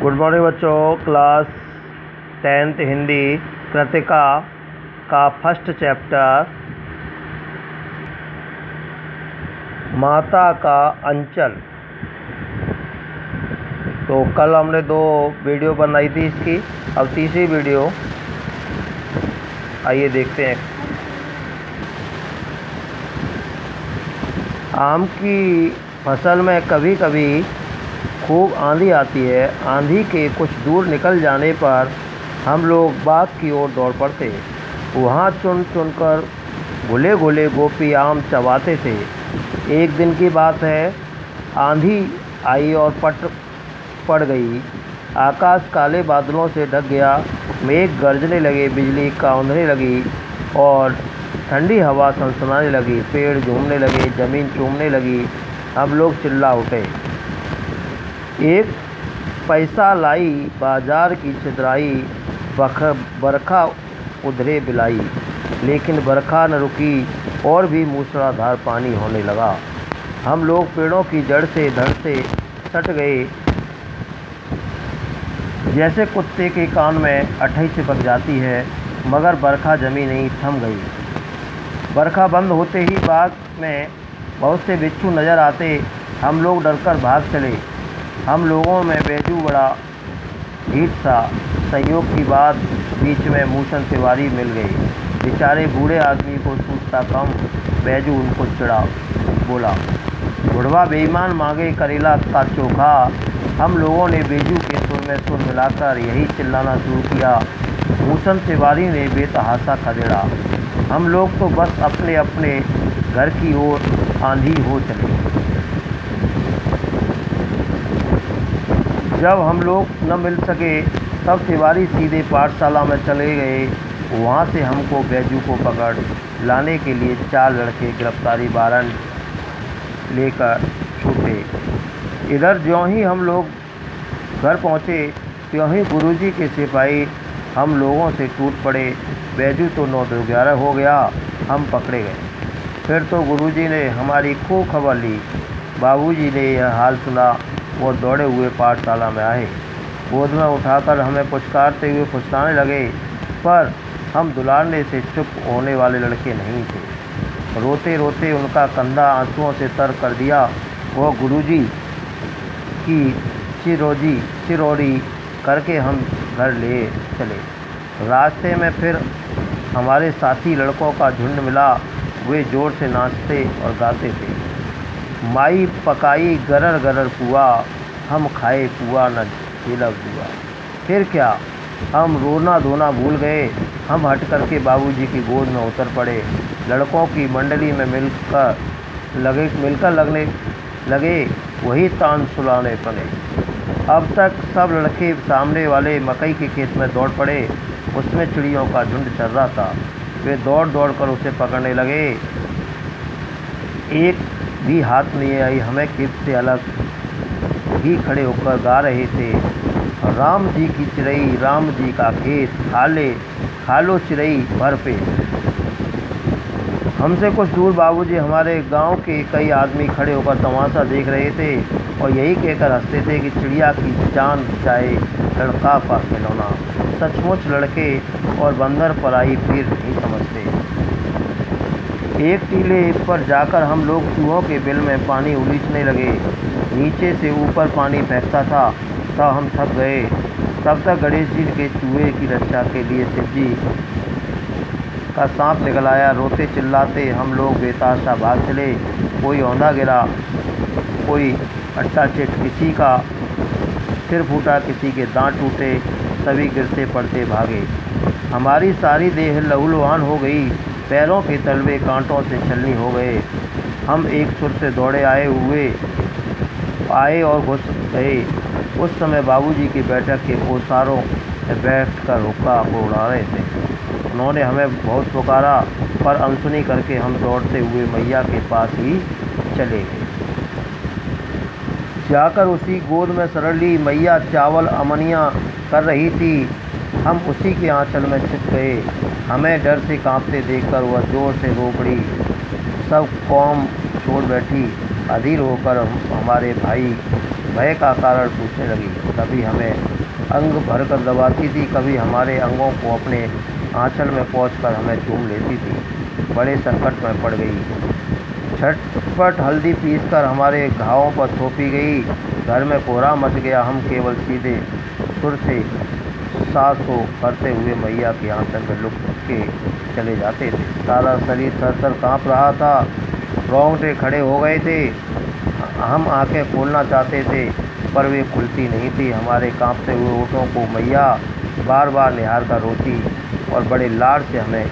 Good morning बच्चों। Class 10th Hindi Kritika का first chapter माता का अंचल। तो कल हमने 2 वीडियो बनाई थी इसकी, अब तीसरी वीडियो आइए देखते हैं। आम की फसल में कभी कभी खूब आंधी आती है। आंधी के कुछ दूर निकल जाने पर हम लोग बाग की ओर दौड़ पड़ते। वहाँ चुन चुनकर घुले घुले गोपी आम चबाते थे। एक दिन की बात है, आंधी आई और पड़ गई। आकाश काले बादलों से ढक गया। मेघ गरजने लगे, बिजली कौंधने लगी और ठंडी हवा सनसनाने लगी। पेड़ झूमने लगे, ज़मीन चूमने लगी। हम लोग चिल्ला उठे, एक पैसा लाई बाजार की छितराई, बरखा उधरे बिलाई। लेकिन बरखा न रुकी और भी मूसलाधार पानी होने लगा। हम लोग पेड़ों की जड़ से धड़ से सट गए, जैसे कुत्ते के कान में अठई चिपक जाती है। मगर बरखा जमी नहीं, थम गई। बरखा बंद होते ही बाग में बहुत से बिच्छू नज़र आते। हम लोग डरकर भाग चले। हम लोगों में बैजू बड़ा ढीठ था। संयोग की बात, बीच में मूसन तिवारी मिल गए। बेचारे बूढ़े आदमी को सूझता कम। बैजू उनको चिढ़ा बोला, बुढ़वा बेईमान, मांगे करेला का चोखा। हम लोगों ने बैजू के सुर में सुर मिलाकर यही चिल्लाना शुरू किया। मूसन तिवारी ने बेतहासा खदेड़ा। हम लोग तो बस अपने अपने घर की ओर आंधी हो चले। जब हम लोग न मिल सके तब तिवारी सीधे पाठशाला में चले गए। वहाँ से हमको बैजू को पकड़ लाने के लिए 4 लड़के गिरफ्तारी वारंट लेकर छूटे। इधर ज्यों ही हम लोग घर पहुँचे त्यों ही गुरुजी के सिपाही हम लोगों से टूट पड़े। बैजू तो 9-11 हो गया, हम पकड़े गए। फिर तो गुरुजी ने हमारी खूब खबर ली। बाबूजी ने यह हाल सुना, वो दौड़े हुए पाठशाला में आए। गोद में उठाकर हमें पुचकारते हुए फुसलाने लगे, पर हम दुलारने से चुप होने वाले लड़के नहीं थे। रोते रोते उनका कंधा आंसुओं से तर कर दिया। वो गुरुजी की चिरौरी करके हम घर ले चले। रास्ते में फिर हमारे साथी लड़कों का झुंड मिला। वे जोर से नाचते और गाते थे। माई पकाई गरर गरर पुआ, हम खाए पुआ न झेला बुआ। फिर क्या, हम रोना धोना भूल गए। हम हट करके बाबूजी की गोद में उतर पड़े। लड़कों की मंडली में मिलकर लगने लगे वही तान सुलाने पड़े। अब तक सब लड़के सामने वाले मकई के खेत में दौड़ पड़े। उसमें चिड़ियों का झुंड चल रहा था। वे दौड़ दौड़ कर उसे पकड़ने लगे। एक भी हाथ नहीं आई। हमें खेत से अलग ही खड़े होकर गा रहे थे, राम जी की चिड़ई, राम जी का खेत, खा लो चिड़ई भर पेट। हमसे कुछ दूर बाबूजी हमारे गांव के कई आदमी खड़े होकर तमाशा देख रहे थे और यही कहकर हंसते थे कि चिड़िया की जान चाहे लड़का का खिलौना। सचमुच लड़के और बंदर पराई फिर नहीं समझते। एक टीले पर जाकर हम लोग चूहों के बिल में पानी उलीचने लगे। नीचे से ऊपर पानी फेंकता था, तब हम थक गए। तब तक गणेश जी के चूहे की रक्षा के लिए शिव जी का सांप निकल आया। रोते चिल्लाते हम लोग बेतहाशा भाग चले। कोई औंधा गिरा, कोई अट्टा चिट, किसी का सिर फूटा, किसी के दांत टूटे। सभी गिरते पड़ते भागे। हमारी सारी देह लहूलुहान हो गई। पैरों के तलवे कांटों से छलनी हो गए। हम एक सुर से दौड़े आए और घुस गए। उस समय बाबूजी की बैठक के ओसारों में बैठकर हुक्का को उड़ा रहे थे। उन्होंने हमें बहुत पुकारा, पर अनसुनी करके हम दौड़ते हुए मैया के पास ही चले गए। जाकर उसी गोद में सरल ली। मैया चावल अमनियाँ कर रही थी। हम उसी के आंचल में छिप गए। हमें डर से कांपते देखकर वह जोर से रो पड़ी। सब कौम छोड़ बैठी। अधीर होकर हमारे भाई भय का कारण पूछने लगी। तभी हमें अंग भरकर दबाती थी, कभी हमारे अंगों को अपने आंचल में पहुंचकर हमें चूम लेती थी। बड़े संकट में पड़ गई। झटपट हल्दी पीसकर हमारे घावों पर थोपी गई। घर में कोहरा मच गया। हम केवल सीधे सुर से सांस को करते हुए मैया के आंचल में लुक के चले जाते थे। सारा शरीर थर-थर काँप रहा था, रोंगटे खड़े हो गए थे। हम आंखें खोलना चाहते थे पर वे खुलती नहीं थी। हमारे कांपते हुए होठों को मैया बार बार निहार कर रोती और बड़े लाड से हमें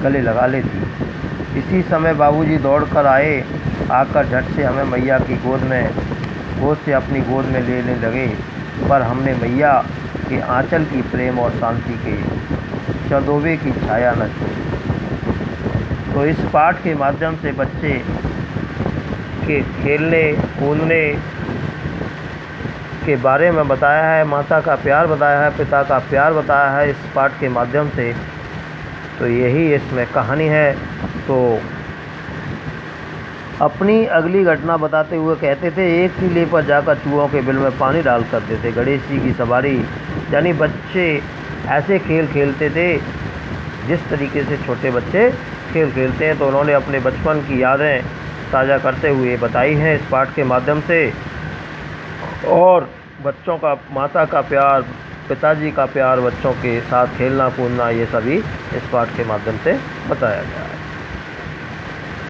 गले लगा लेती। इसी समय बाबूजी दौड़कर आए। आकर झट से हमें मैया की गोद से अपनी गोद में लेने लगे, पर हमने मैया के आंचल की प्रेम और शांति के चंदोबे की छाया न छोड़ी। तो इस पाठ के माध्यम से बच्चे के खेलने कूदने के बारे में बताया है, माता का प्यार बताया है, पिता का प्यार बताया है इस पाठ के माध्यम से। तो यही इसमें कहानी है। तो अपनी अगली घटना बताते हुए कहते थे, एक टीले पर जाकर चूहों के बिल में पानी डाल करते थे। गणेश जी की सवारी, यानी बच्चे ऐसे खेल खेलते थे जिस तरीके से छोटे बच्चे खेल खेलते हैं। तो उन्होंने अपने बचपन की यादें ताज़ा करते हुए बताई हैं इस पाठ के माध्यम से। और बच्चों का, माता का प्यार, पिताजी का प्यार, बच्चों के साथ खेलना कूदना, ये सभी इस पाठ के माध्यम से बताया गया है।